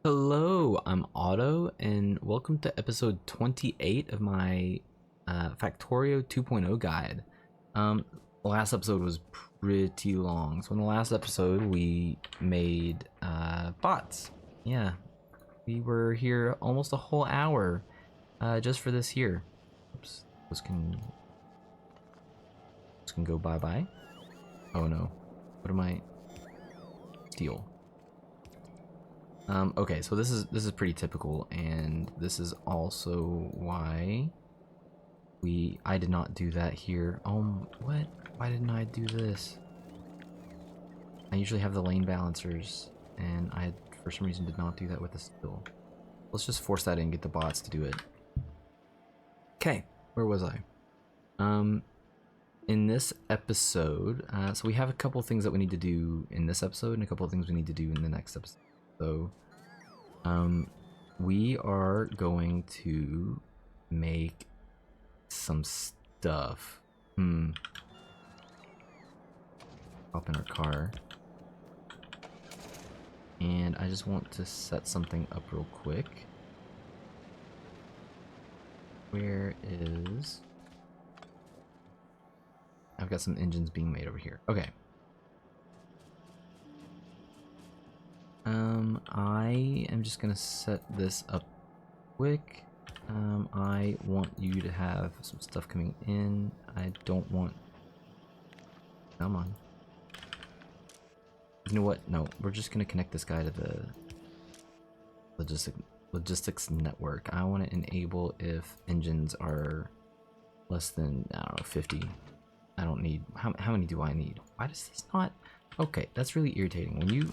Hello, I'm Otto, and welcome to episode 28 of my Factorio 2.0 guide. The last episode was pretty long, so in the last episode we made bots. Yeah, we were here almost a whole hour just for this here. Oops, this can go bye-bye. Oh no, what am I? Steal. Okay, so this is pretty typical, and this is also why I did not do that here. What? Why didn't I do this? I usually have the lane balancers, and I for some reason did not do that with the steal. Let's just force that in, get the bots to do it. Okay, where was I? In this episode, so we have a couple things that we need to do in this episode, and a couple of things we need to do in the next episode. So, we are going to make some stuff. Hop in our car. And I just want to set something up real quick. Where is... I've got some engines being made over here. Okay. I am just gonna set this up quick. I want you to have some stuff coming in. I don't want... Come on. You know what? No, we're just gonna connect this guy to the logistics network. I want to enable if engines are less than, I don't know, 50. I don't need... How many do I need? Why does this not... Okay, that's really irritating.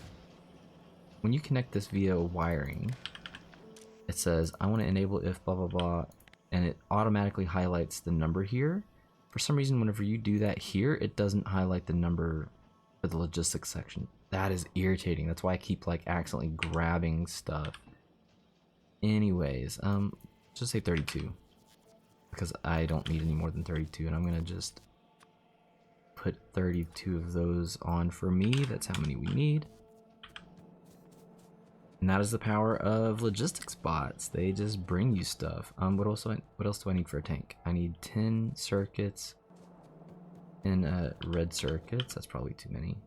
When you connect this via wiring, it says, I want to enable if blah blah blah, and it automatically highlights the number here. For some reason, whenever you do that here, it doesn't highlight the number for the logistics section. That is irritating. That's why I keep like accidentally grabbing stuff. Anyways, just say 32, because I don't need any more than 32, and I'm gonna just put 32 of those on for me. That's how many we need. And that is the power of logistics bots. They just bring you stuff. What else do I need for a tank? I need 10 circuits and red circuits. That's probably too many.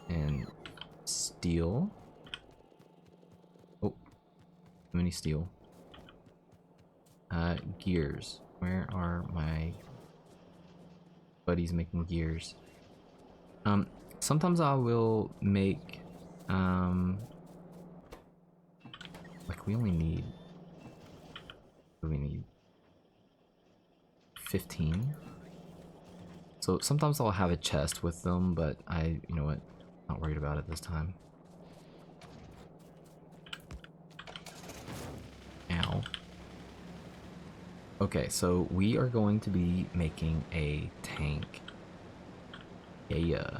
And steel. Oh, too many steel. Gears. Where are my buddies making gears? Sometimes I will make like we need 15. So sometimes I'll have a chest with them, but you know what, not worried about it this time. Ow. Okay, so we are going to be making a tank. Yeah.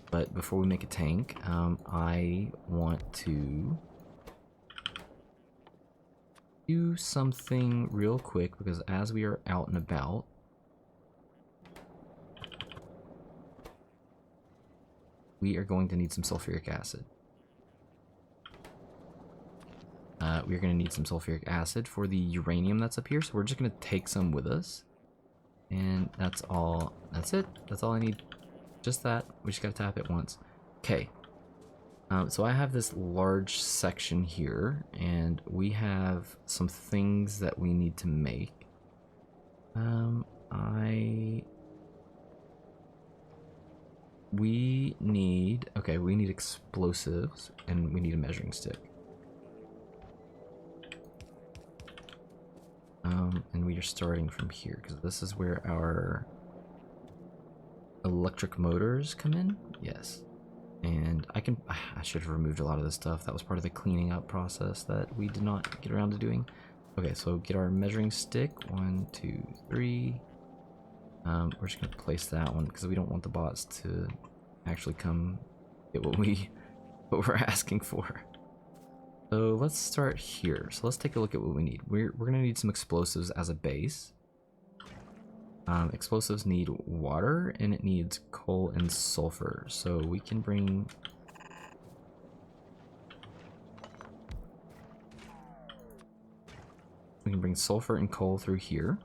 But before we make a tank, I want to do something real quick, because as we are out and about, we are going to need some sulfuric acid. We're going to need some sulfuric acid for the uranium that's up here, so we're just going to take some with us. And that's all. That's it. That's all I need. Just that. We just gotta tap it once. Okay. So I have this large section here, and we have some things that we need to make. We need explosives, and we need a measuring stick. And we are starting from here, because this is where our electric motors come in. Yes. And I should have removed a lot of this stuff. That was part of the cleaning up process that we did not get around to doing. Okay, so get our measuring stick. 1, 2, 3. We're just gonna place that one because we don't want the bots to actually come get what we're asking for. So let's start here. So let's take a look at what we need. We're gonna need some explosives as a base. Explosives need water, and it needs coal and sulfur. So we can bring We can bring sulfur and coal through here.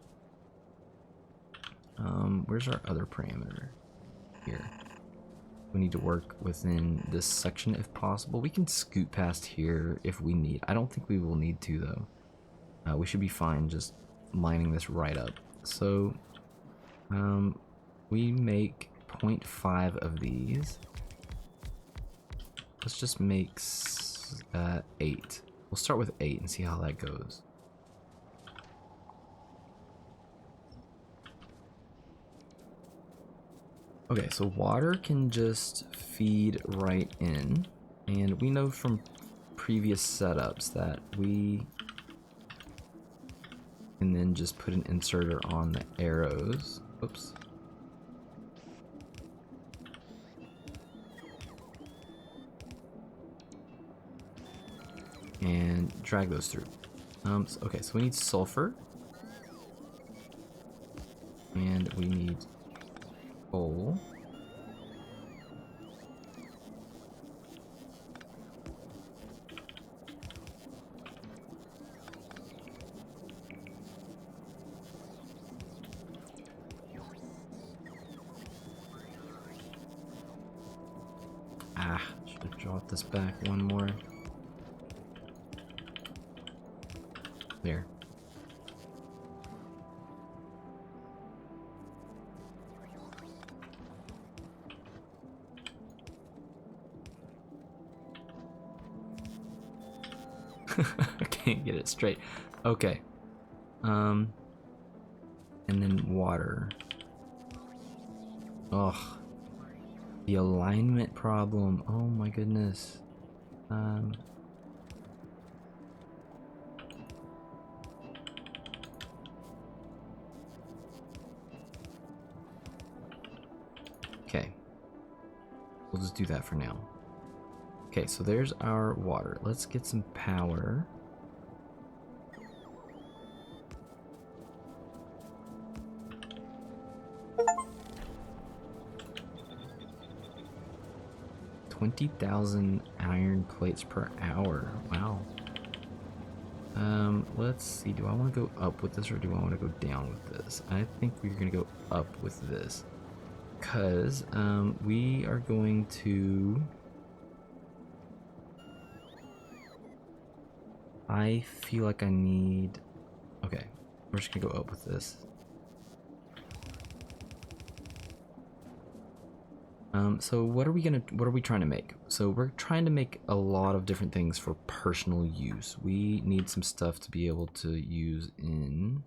Where's our other parameter? Here. We need to work within this section if possible. We can scoot past here if we need. I don't think we will need to though. We should be fine just lining this right up. So we make 0.5 of these. Let's just make 8. We'll start with 8 and see how that goes. Okay, so water can just feed right in, and we know from previous setups that we can then just put an inserter on the arrows. Oops. And drag those through. Okay, so we need sulfur. And we need coal. Should have dropped this back one more. There. I can't get it straight. Okay. And then water. Ugh. The alignment problem. Oh my goodness. Okay. We'll just do that for now. Okay, so there's our water. Let's get some power. $20,000 iron plates per hour. Wow. Let's see. Do I want to go up with this or do I want to go down with this? I think we're going to go up with this. Because we are going to... I feel like I need... Okay, we're just gonna go up with this. So what are we trying to make? So we're trying to make a lot of different things for personal use. We need some stuff to be able to use in...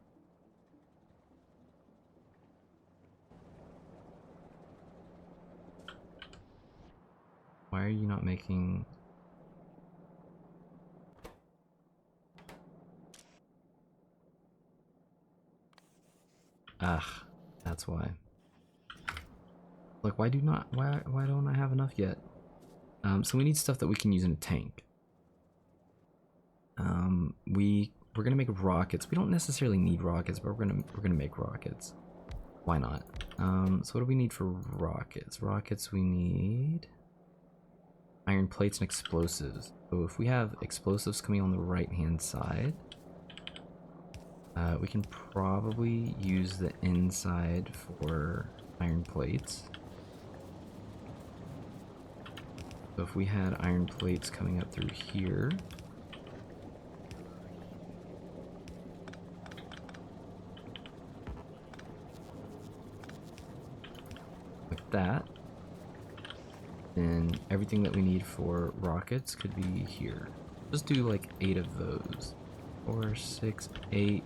Why are you not making... Ah, that's why. Like, why don't I have enough yet? So we need stuff that we can use in a tank. We're gonna make rockets. We don't necessarily need rockets, but we're gonna make rockets. Why not? So what do we need for rockets? Rockets, we need iron plates and explosives. So if we have explosives coming on the right-hand side, we can probably use the inside for iron plates. So if we had iron plates coming up through here, like that, then everything that we need for rockets could be here. Just do like 8 of those. 4, 6, 8.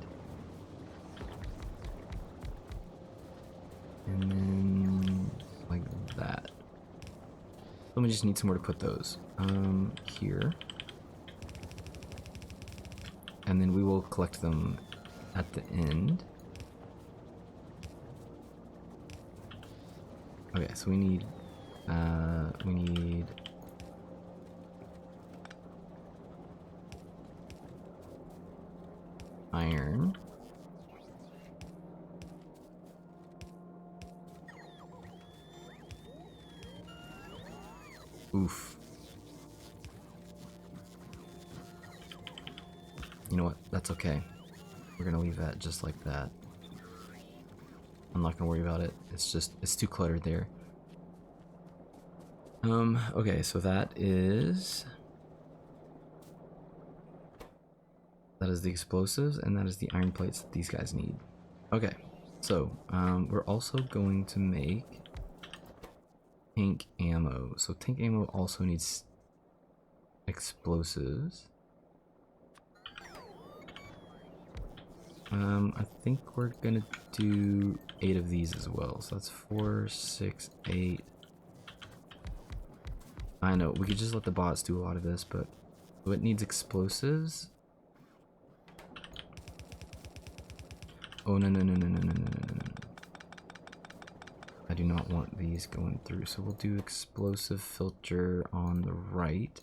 And then like that. Then we just need somewhere to put those. Here. And then we will collect them at the end. Okay, so we need iron. Oof. You know what? That's okay. We're gonna leave that just like that. I'm not gonna worry about it. It's too cluttered there. Okay, so that is the explosives, and that is the iron plates that these guys need. Okay, so we're also going to make tank ammo. So tank ammo also needs explosives. I think we're gonna do 8 of these as well. So that's 4, 6, 8. I know, we could just let the bots do a lot of this, but it needs explosives. Oh, no, no, no, no, no, no, no, no, no, no. I do not want these going through, so we'll do explosive filter on the right.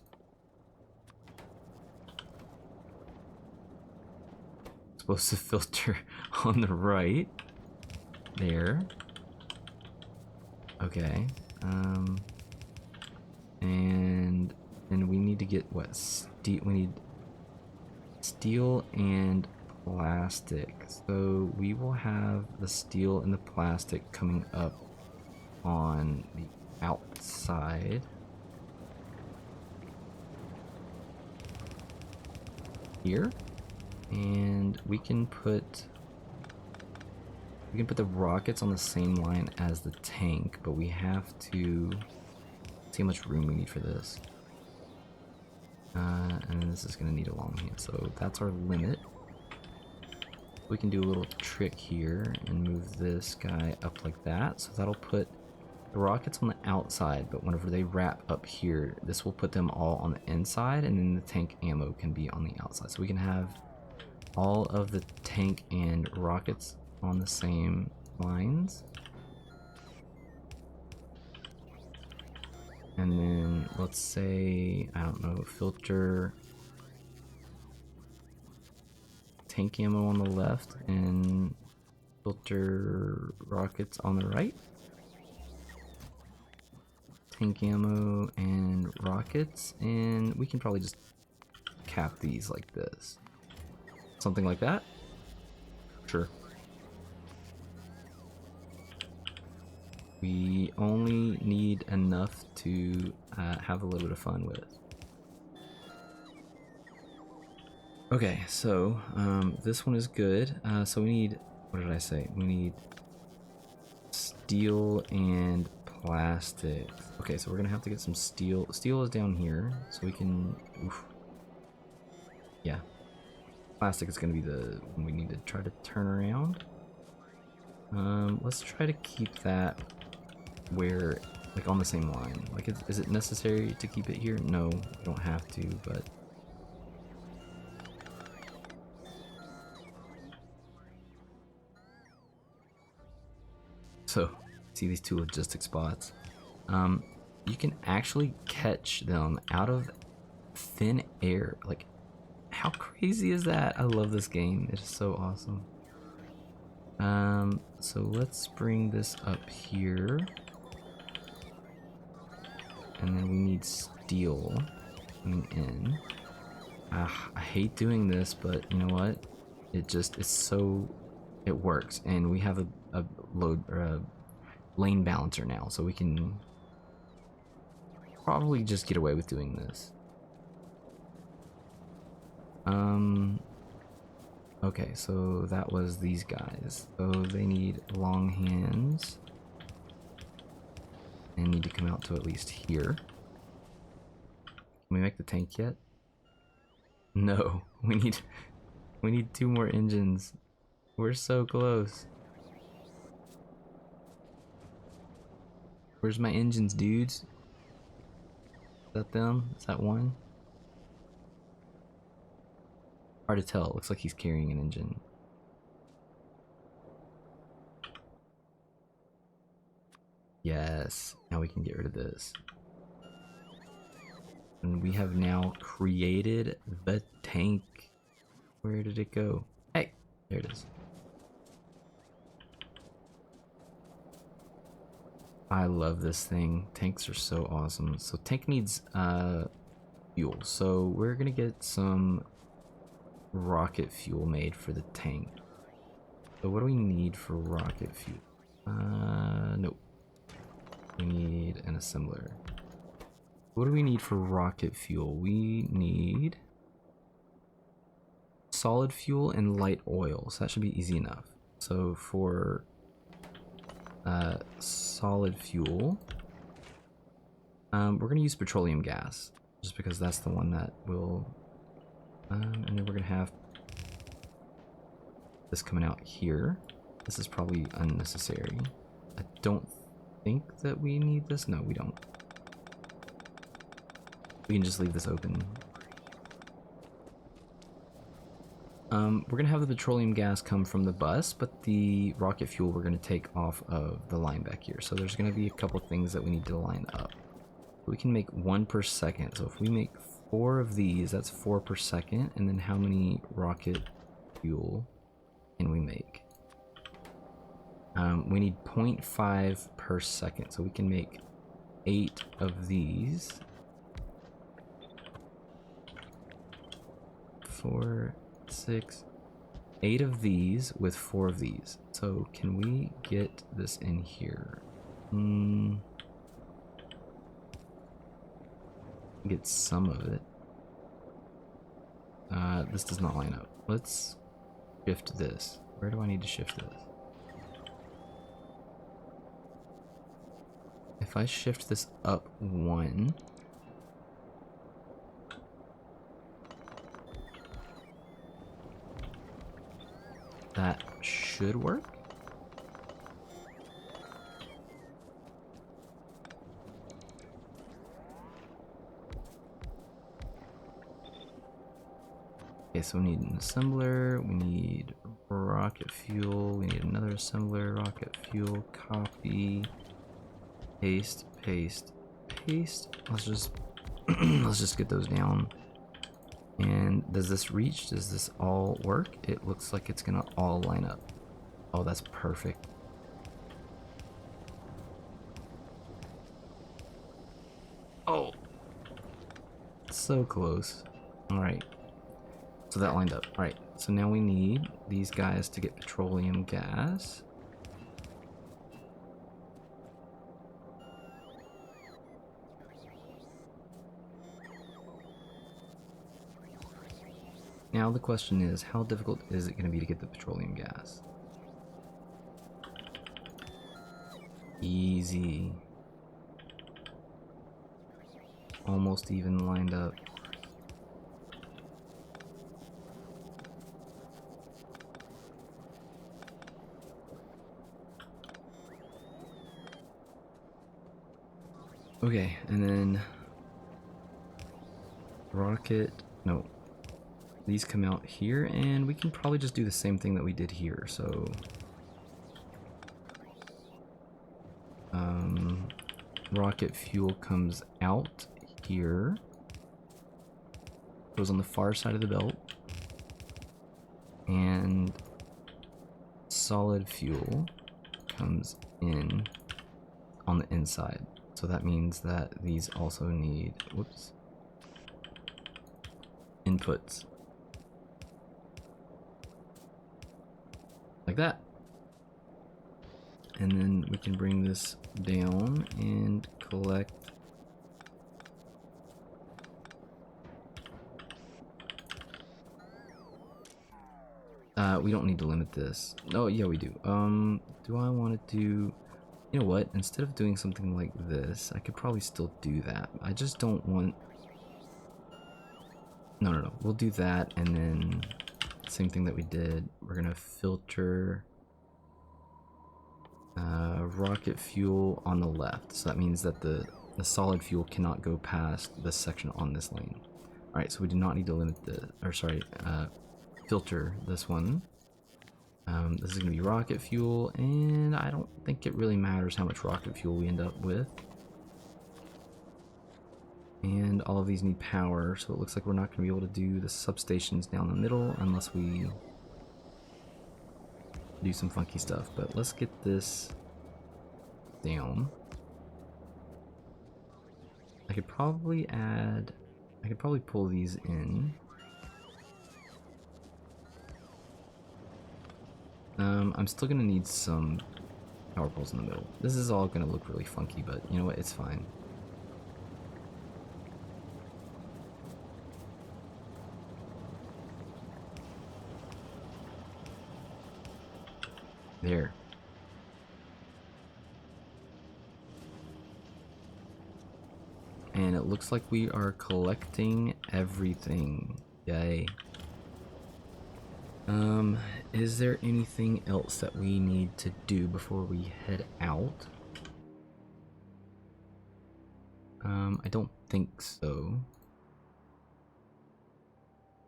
Explosive filter on the right. There. Okay. And then we need to get what? Steel. We need steel and plastic. So we will have the steel and the plastic coming up on the outside. Here. And we can put the rockets on the same line as the tank, but we have to see how much room we need for this. And then this is going to need a long hand, so that's our limit. We can do a little trick here and move this guy up like that, so that'll put the rockets on the outside, but whenever they wrap up here, this will put them all on the inside, and then the tank ammo can be on the outside. So we can have all of the tank and rockets on the same lines. And then let's say, I don't know, filter tank ammo on the left and filter rockets on the right. Tank ammo and rockets, and we can probably just cap these like this. Something like that? Sure. We only need enough to have a little bit of fun with. Okay, so this one is good. So we need, what did I say? We need steel and plastic. Okay, so we're gonna have to get some steel. Steel is down here, so we can, oof. Yeah. Plastic is gonna be the one we need to try to turn around. Let's try to keep that where, like, on the same line. Like, is it necessary to keep it here? No, we don't have to, but so see these two logistic spots. You can actually catch them out of thin air. Like, how crazy is that? I love this game. It is so awesome. So let's bring this up here. And then we need steel coming in. I hate doing this, but you know what? It works. And we have a load or a lane balancer now, so we can probably just get away with doing this. Okay, so that was these guys. So they need long hands. They need to come out to at least here. Can we make the tank yet? No, we need 2 more engines. We're so close. Where's my engines, dudes? Is that them? Is that one? Hard to tell. It looks like he's carrying an engine. Yes. Now we can get rid of this. And we have now created the tank. Where did it go? Hey! There it is. I love this thing. Tanks are so awesome. So tank needs fuel. So we're gonna get some rocket fuel made for the tank. So what do we need for rocket fuel? Nope. We need an assembler. What do we need for rocket fuel? We need solid fuel and light oil, so that should be easy enough. So for solid fuel, we're going to use petroleum gas, just because that's the one that will, and then we're going to have this coming out here. This is probably unnecessary. I don't think that we need this. No, we don't. We can just leave this open. We're gonna have the petroleum gas come from the bus, but the rocket fuel we're gonna take off of the line back here. So there's gonna be a couple things that we need to line up. We can make 1 per second. So if we make 4 of these, that's 4 per second. And then how many rocket fuel can we make? We need 0.5 per second. So we can make 8 of these. 4, 6, 8 of these with 4 of these. So can we get this in here? Get some of it. This does not line up. Let's shift this. Where do I need to shift this? If I shift this up 1, that should work. Okay, so we need an assembler, we need rocket fuel, we need another assembler, rocket fuel, copy, paste, paste, paste. Let's just let's just get those down. And does this reach? Does this all work? It looks like it's gonna all line up. Oh, that's perfect. Oh, so close. All right. So that lined up. Alright, so now we need these guys to get petroleum gas. Now the question is, how difficult is it going to be to get the petroleum gas? Easy. Almost even lined up. Okay, and then rocket, no, these come out here, and we can probably just do the same thing that we did here. So rocket fuel comes out here, goes on the far side of the belt, and solid fuel comes in on the inside. So that means that these also need, whoops, inputs. Like that. And then we can bring this down and collect we don't need to limit this. Oh yeah, we do. Do I want to do, you know what, instead of doing something like this, I could probably still do that. I just don't want, no, we'll do that, and then same thing that we did. We're gonna filter rocket fuel on the left, so that means that the solid fuel cannot go past this section on this lane. Alright, so we do not need to limit the, or sorry, filter this one. This is going to be rocket fuel, and I don't think it really matters how much rocket fuel we end up with. And all of these need power, so it looks like we're not going to be able to do the substations down the middle unless we do some funky stuff. But let's get this down. I could probably pull these in. I'm still gonna need some power poles in the middle. This is all gonna look really funky, but you know what? It's fine. There. And it looks like we are collecting everything. Yay. Is there anything else that we need to do before we head out? I don't think so.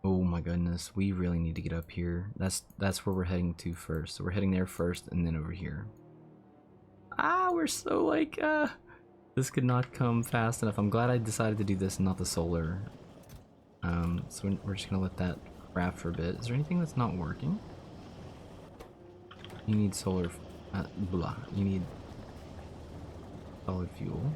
Oh my goodness, we really need to get up here. That's where we're heading to first. So we're heading there first and then over here. Ah, we're so like, this could not come fast enough. I'm glad I decided to do this and not the solar. So we're just gonna let that craft for a bit. Is there anything that's not working? You need solar, you need solid fuel.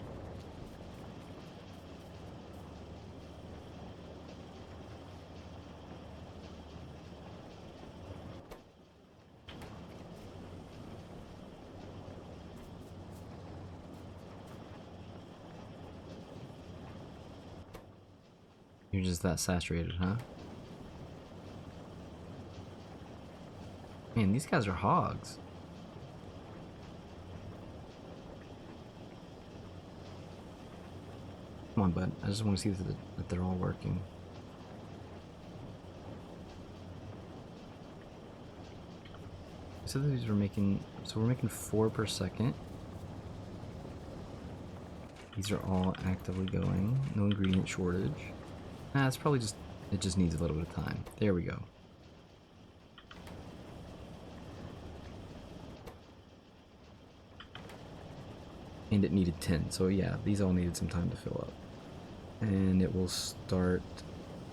You're just that saturated, huh? Man, these guys are hogs. Come on, bud. I just want to see that they're all working. So these are making, so we're making 4 per second. These are all actively going. No ingredient shortage. Nah, it's probably just, it just needs a little bit of time. There we go. And it needed 10, so yeah, these all needed some time to fill up. And it will start,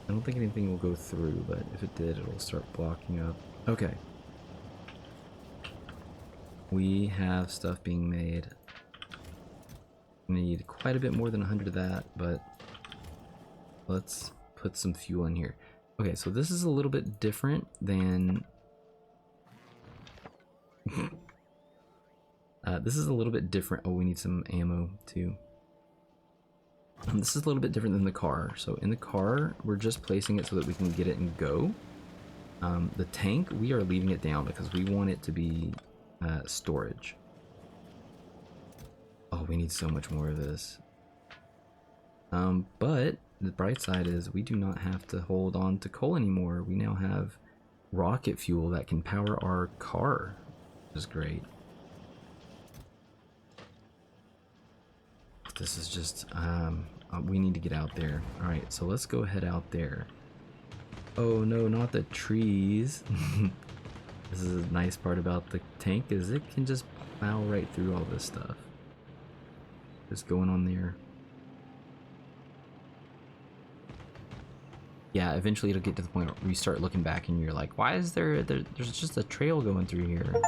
I don't think anything will go through, but if it did, it'll start blocking up. Okay. We have stuff being made. I need quite a bit more than 100 of that, but let's put some fuel in here. Okay, so this is a little bit different than... this is a little bit different. Oh, we need some ammo too. This is a little bit different than the car. So in the car, we're just placing it so that we can get it and go. The tank, we are leaving it down because we want it to be storage. Oh, we need so much more of this. But the bright side is we do not have to hold on to coal anymore. We now have rocket fuel that can power our car, which is great. This is just, we need to get out there. Alright, so let's go head out there. Oh no, not the trees. This is a nice part about the tank is it can just plow right through all this stuff. Just going on there. Yeah, eventually it'll get to the point where you start looking back and you're like, why is there's just a trail going through here?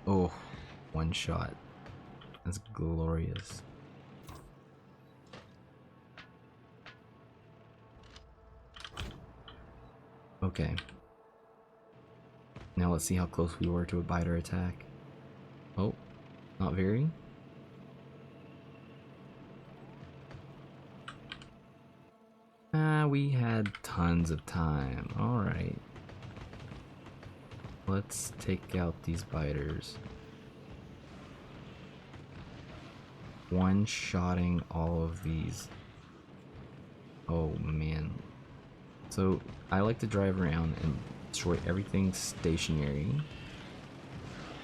Oh, one shot. That's glorious. Okay. Now let's see how close we were to a biter attack. Oh, not very. We had tons of time. Alright. Let's take out these biters. One-shotting all of these. Oh man. So I like to drive around and destroy everything stationary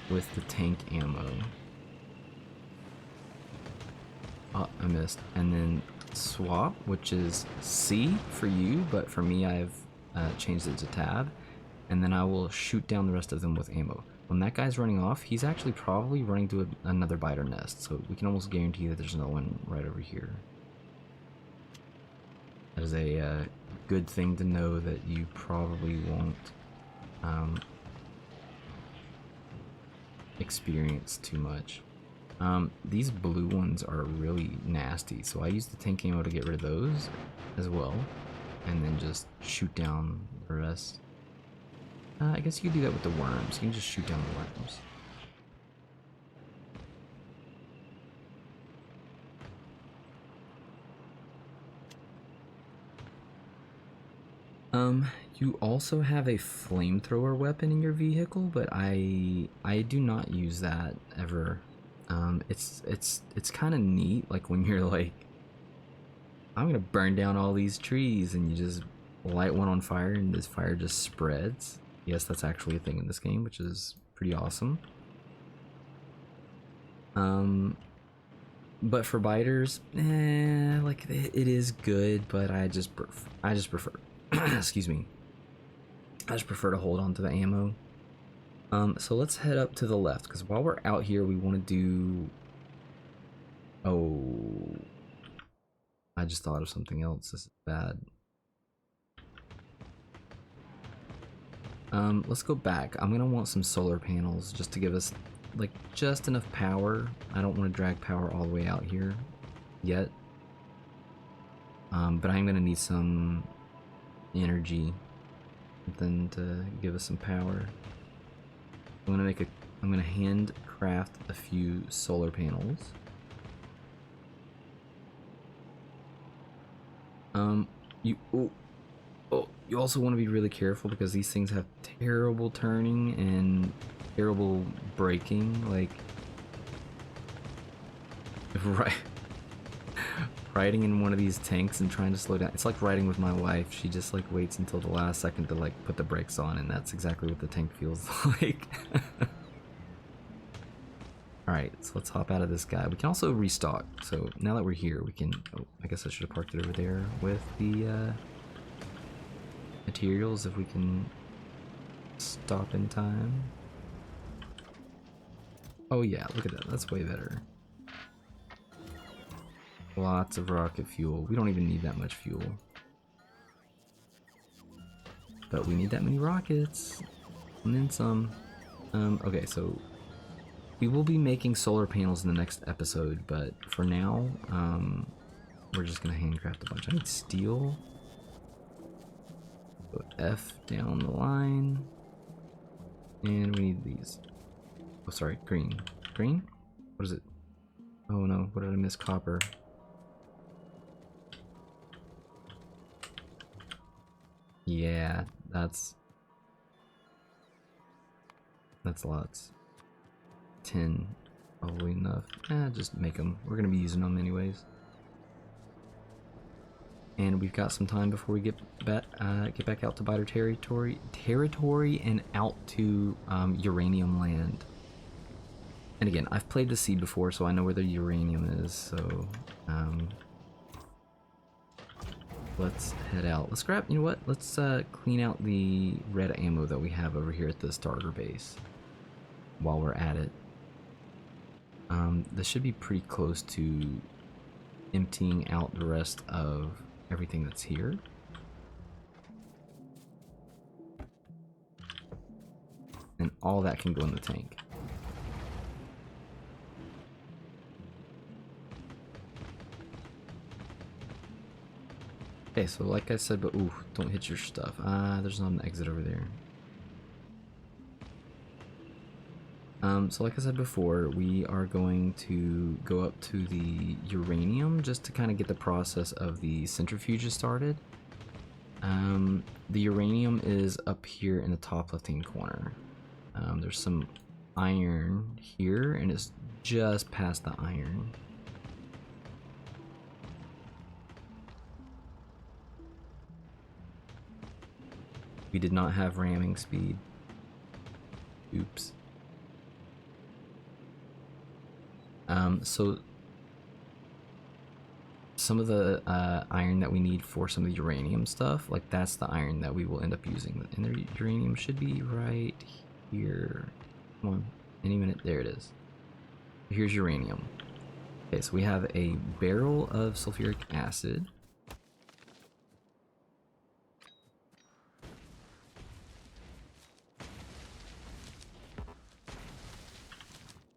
with the tank ammo. Oh, I missed. And then swap, which is C for you, but for me I've changed it to tab. And then I will shoot down the rest of them with ammo. When that guy's running off, he's actually probably running to another biter nest, so we can almost guarantee that there's no one right over here. That is a good thing to know that you probably won't experience too much. These blue ones are really nasty, so I use the tank ammo to get rid of those as well, and then just shoot down the rest. I guess you can do that with the worms. You can just shoot down the worms. You also have a flamethrower weapon in your vehicle, but I do not use that ever. It's kind of neat, like when you're like, I'm gonna burn down all these trees, and you just light one on fire, and this fire just spreads. Yes, that's actually a thing in this game, which is pretty awesome. But for biters, like it is good, but I just prefer, excuse me, I just prefer to hold on to the ammo. So let's head up to the left, because while we're out here, we want to do... Oh, I just thought of something else. This is bad. Let's go back. I'm gonna want some solar panels just to give us like just enough power. I don't want to drag power all the way out here yet. But I'm gonna need some energy, something to give us some power. I'm gonna handcraft a few solar panels. You also want to be really careful because these things have terrible turning and terrible braking. Like, riding in one of these tanks and trying to slow down. It's like riding with my wife. She just like waits until the last second to like put the brakes on, and that's exactly what the tank feels like. Alright, so let's hop out of this guy. We can also restock. So now that we're here, we can... Oh, I guess I should have parked it over there with the materials if we can stop in time. Oh yeah, look at that. That's way better. Lots of rocket fuel. We don't even need that much fuel. But we need that many rockets. And then some. Okay, so we will be making solar panels in the next episode, but for now, we're just gonna handcraft a bunch. I need steel. Put F down the line. And we need these. Oh, sorry, green. Green? What is it? Oh no, what did I miss? Copper. Yeah, that's lots. 10, probably enough. Just make them. We're gonna be using them anyways. And we've got some time before we get back out to biter territory and out to uranium land. And again, I've played the seed before, so I know where the uranium is. So let's head out. Let's grab. You know what? Let's clean out the red ammo that we have over here at the starter base. While we're at it, this should be pretty close to emptying out the rest of everything that's here. And all that can go in the tank. Okay, so like I said, but ooh, don't hit your stuff. There's not an exit over there. So like I said before, we are going to go up to the uranium just to kind of get the process of the centrifuges started. The uranium is up here in the top left-hand corner. There's some iron here, and it's just past the iron. We did not have ramming speed. Oops. So some of the iron that we need for some of the uranium stuff, like that's the iron that we will end up using. And the uranium should be right here. Come on, any minute. There it is. Here's uranium. Okay, so we have a barrel of sulfuric acid.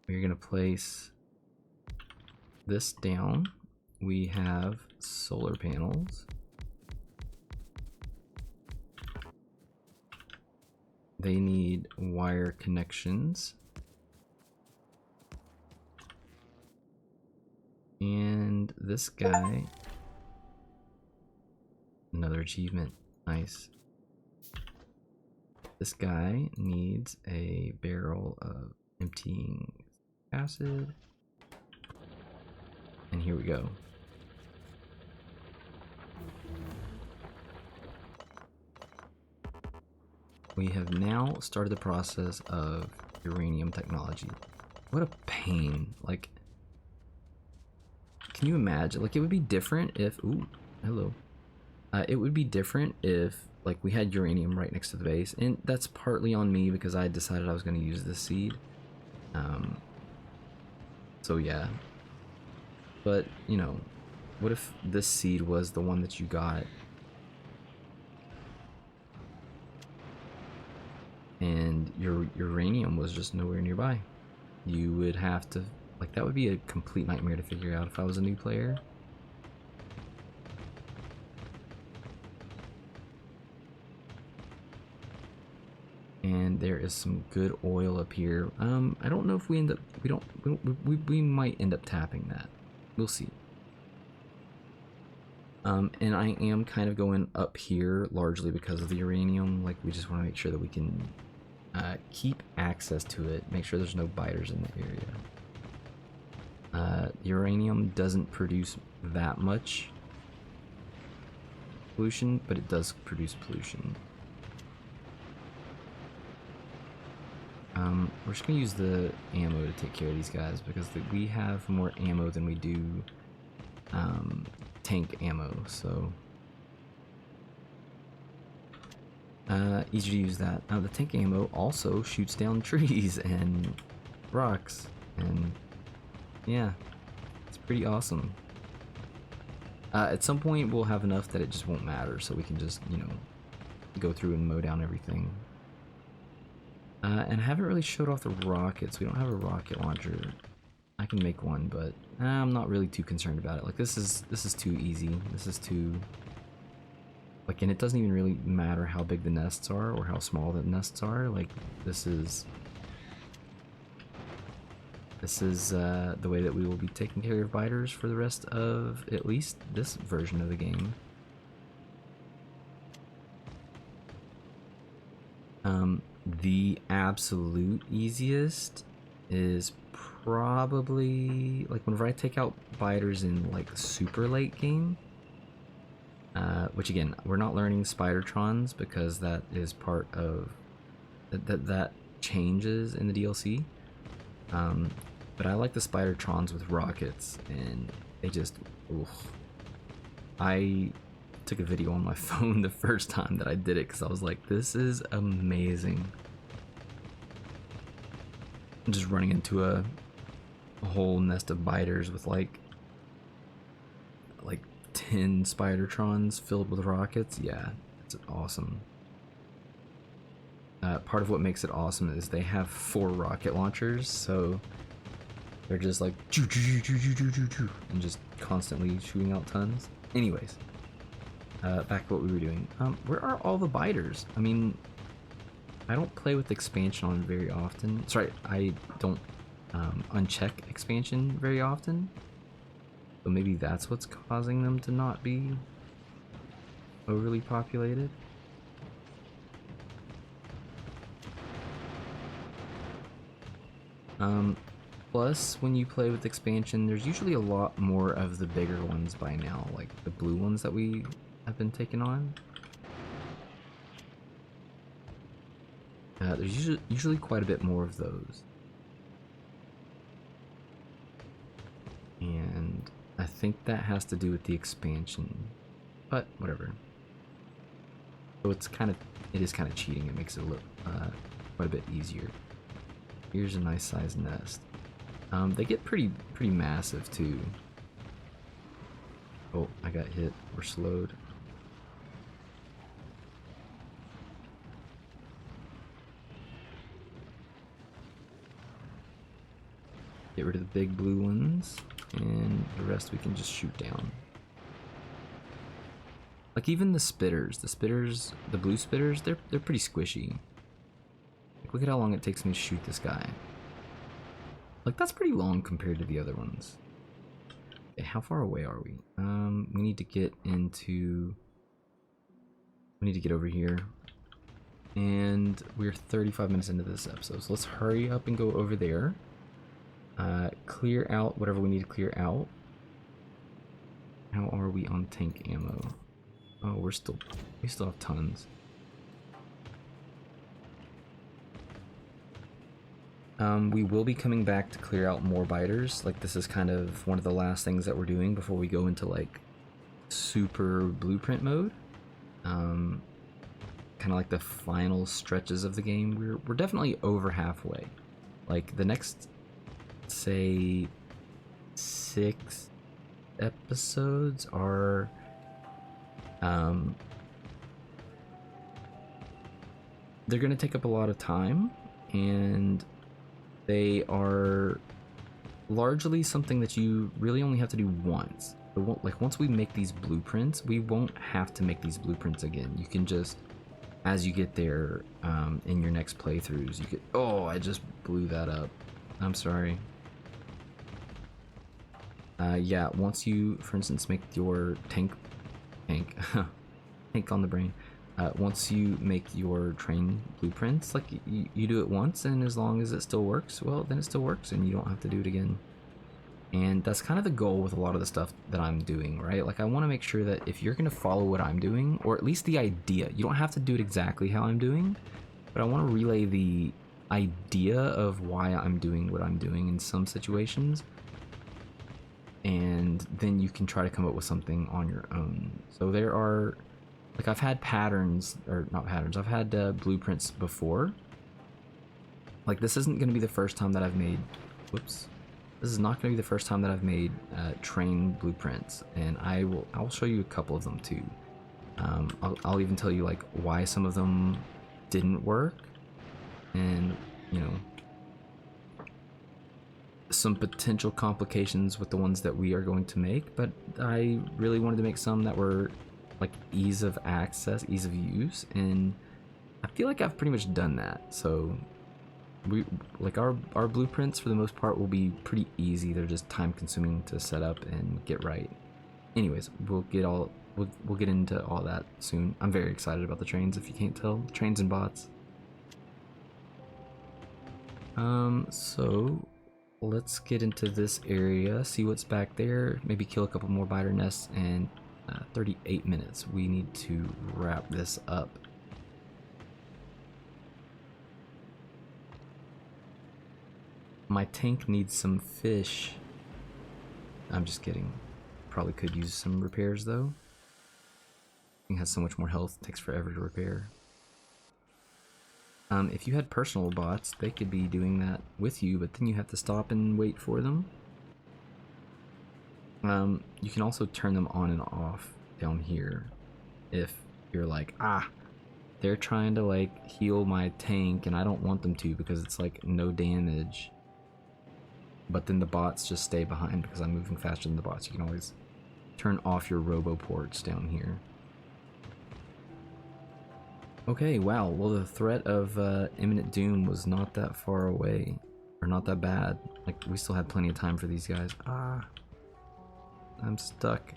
We're gonna place this down. We have solar panels. They need wire connections. And this guy, another achievement, nice. This guy needs a barrel of emptying acid. And here we go. We have now started the process of uranium technology. What a pain. Like, can you imagine? Like, it would be different if, ooh, hello. It would be different if, like, we had uranium right next to the base, and that's partly on me because I decided I was going to use this seed. So yeah. But, you know, what if this seed was the one that you got and your uranium was just nowhere nearby? You would have to, like, that would be a complete nightmare to figure out if I was a new player. And there is some good oil up here. I don't know if we end up, we might end up tapping that. We'll see. And I am kind of going up here largely because of the uranium. Like, we just want to make sure that we can keep access to it, make sure there's no biters in the area. Uranium doesn't produce that much pollution, but it does produce pollution. We're just gonna use the ammo to take care of these guys because we have more ammo than we do tank ammo, so easy to use that. The tank ammo also shoots down trees and rocks, and yeah, it's pretty awesome. At some point we'll have enough that it just won't matter, so we can just, you know, go through and mow down everything. And I haven't really showed off the rockets. We don't have a rocket launcher. I can make one, but I'm not really too concerned about it. Like, this is too easy. This is too, like, and it doesn't even really matter how big the nests are or how small the nests are. Like, this is the way that we will be taking care of biters for the rest of at least this version of the game. The absolute easiest is probably, like, whenever I take out biters in, like, super late game, which again, we're not learning Spidertrons because that is part of, that changes in the DLC. But I like the Spidertrons with rockets, and they just, oof. I took a video on my phone the first time that I did it because I was like, this is amazing. I'm just running into a whole nest of biters with like 10 Spidertrons filled with rockets. Yeah, it's awesome. Part of what makes it awesome is they have 4 rocket launchers, so they're just like and just constantly shooting out tons. Anyways, back to what we were doing. Where are all the biters? I mean, I don't play with expansion on very often. Sorry, I don't uncheck expansion very often. So maybe that's what's causing them to not be overly populated. Plus, when you play with expansion, there's usually a lot more of the bigger ones by now, like the blue ones that we have been taking on. There's usually quite a bit more of those. And I think that has to do with the expansion, but whatever. So it is kind of cheating. It makes it look quite a bit easier. Here's a nice sized nest. They get pretty massive too. Oh, I got hit. We're slowed. Get rid of the big blue ones, and the rest we can just shoot down. Like even the spitters, the blue spitters, they're pretty squishy. Like, look at how long it takes me to shoot this guy. Like, that's pretty long compared to the other ones. Okay, how far away are we? We need to get into... We need to get over here. And we're 35 minutes into this episode, so let's hurry up and go over there. Clear out whatever we need to clear out. How are we on tank ammo? Oh, we still have tons. We will be coming back to clear out more biters. Like, this is kind of one of the last things that we're doing before we go into like super blueprint mode. Kind of like the final stretches of the game. We're definitely over halfway. Like, the next, say, 6 episodes are they're gonna take up a lot of time, and they are largely something that you really only have to do once. Like, once we make these blueprints, we won't have to make these blueprints again. You can just, as you get there, in your next playthroughs, you could... Oh, I just blew that up. I'm sorry. Yeah, once you, for instance, make your tank on the brain. Once you make your train blueprints, like, you do it once, and as long as it still works, well, then it still works, and you don't have to do it again. And that's kind of the goal with a lot of the stuff that I'm doing, right? Like, I want to make sure that if you're going to follow what I'm doing, or at least the idea, you don't have to do it exactly how I'm doing, but I want to relay the idea of why I'm doing what I'm doing in some situations, and then you can try to come up with something on your own. So there are, like, I've had patterns, or not patterns, I've had blueprints before. Like, this isn't going to be the first time that I've made, whoops, this is not going to be the first time that I've made train blueprints, and I'll show you a couple of them too. I'll even tell you like why some of them didn't work, and you know, some potential complications with the ones that we are going to make. But I really wanted to make some that were like ease of access, ease of use, and I feel like I've pretty much done that. So we, like, our blueprints for the most part will be pretty easy. They're just time consuming to set up and get right. Anyways, we'll get into all that soon. I'm very excited about the trains, if you can't tell. Trains and bots. So let's get into this area, see what's back there, maybe kill a couple more biter nests, and 38 minutes. We need to wrap this up. My tank needs some fish. I'm just kidding. Probably could use some repairs though. It has so much more health, it takes forever to repair. If you had personal bots, they could be doing that with you, but then you have to stop and wait for them. You can also turn them on and off down here if you're like, they're trying to like heal my tank and I don't want them to because it's like no damage. But then the bots just stay behind because I'm moving faster than the bots. You can always turn off your robo ports down here. Okay, wow. Well, the threat of imminent doom was not that far away, or not that bad. Like, we still had plenty of time for these guys. I'm stuck.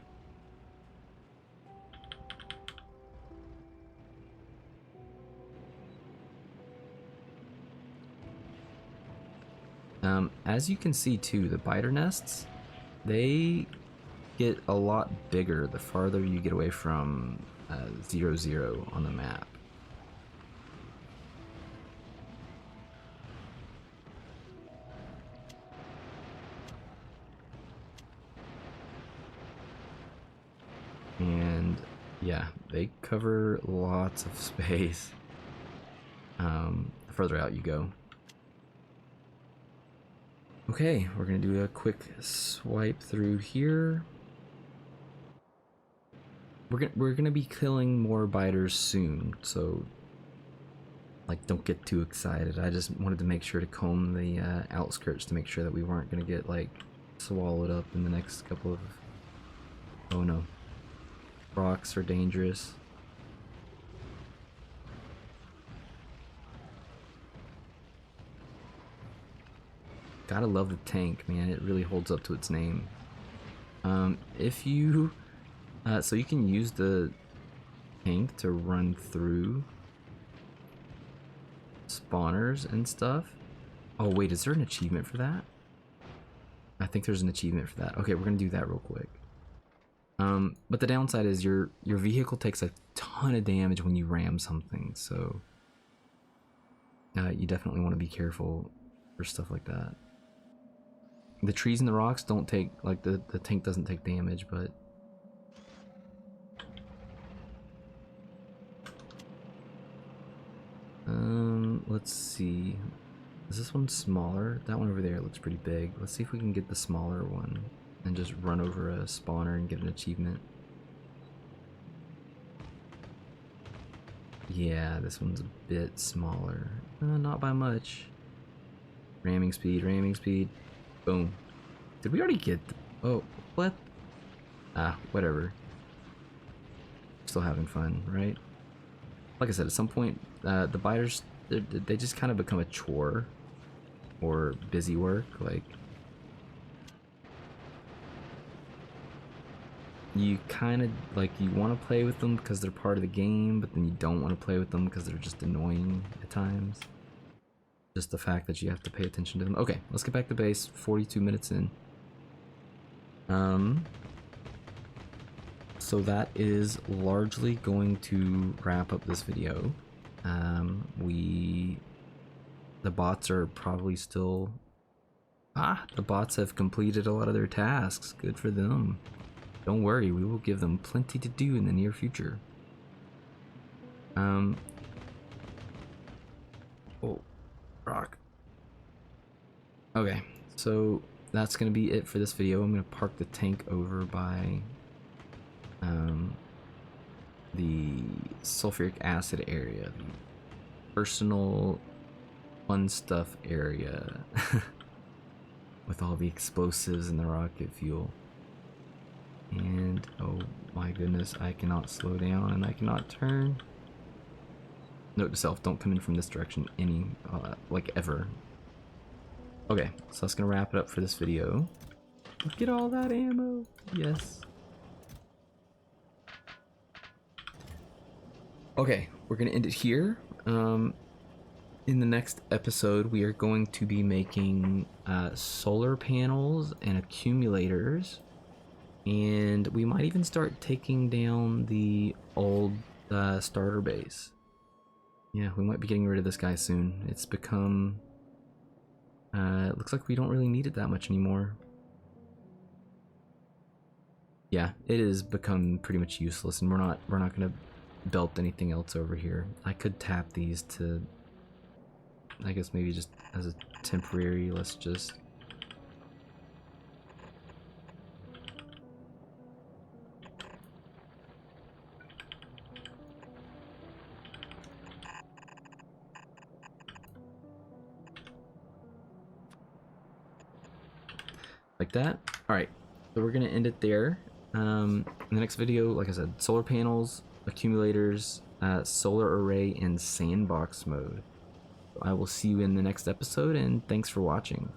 As you can see too, the biter nests, they get a lot bigger the farther you get away from 0-0 on the map. And yeah, they cover lots of space the further out you go. Okay, we're gonna do a quick swipe through here. We're gonna be killing more biters soon, so like, don't get too excited. I just wanted to make sure to comb the outskirts to make sure that we weren't gonna get like swallowed up in the next couple of... Oh no, rocks are dangerous. Gotta love the tank, man. It really holds up to its name. If you, so you can use the tank to run through spawners and stuff. Oh wait, is there an achievement for that? I think there's an achievement for that. Okay, we're gonna do that real quick. But the downside is your vehicle takes a ton of damage when you ram something, so you definitely want to be careful for stuff like that. The trees and the rocks don't take, like, the tank doesn't take damage, but let's see. Is this one smaller? That one over there looks pretty big. Let's see if we can get the smaller one and just run over a spawner and get an achievement. Yeah, this one's a bit smaller. Not by much. Ramming speed, ramming speed. Boom. Did we already get oh, what? Ah, whatever. Still having fun, right? Like I said, at some point, the biters, they just kind of become a chore or busy work. Like, you kind of, like, you want to play with them because they're part of the game, but then you don't want to play with them because they're just annoying at times. Just the fact that you have to pay attention to them. Okay, let's get back to base. 42 minutes in. So that is largely going to wrap up this video. The bots are probably still... the bots have completed a lot of their tasks. Good for them. Don't worry, we will give them plenty to do in the near future. Oh, rock. Okay, so that's gonna be it for this video. I'm gonna park the tank over by the sulfuric acid area, the personal fun stuff area, with all the explosives and the rocket fuel. And oh my goodness, I cannot slow down and I cannot turn. Note to self, don't come in from this direction like ever. Okay, so that's gonna wrap it up for this video. Get all that ammo, yes. Okay, we're gonna end it here. In the next episode, we are going to be making solar panels and accumulators, and we might even start taking down the old starter base. Yeah, we might be getting rid of this guy soon. It's become... it looks like we don't really need it that much anymore. Yeah, it has become pretty much useless, and we're not gonna belt anything else over here. I could tap these to, I guess maybe just as a temporary, let's just... like that. Alright, so we're gonna end it there. In the next video, like I said, solar panels, accumulators, solar array, and sandbox mode. I will see you in the next episode, and thanks for watching.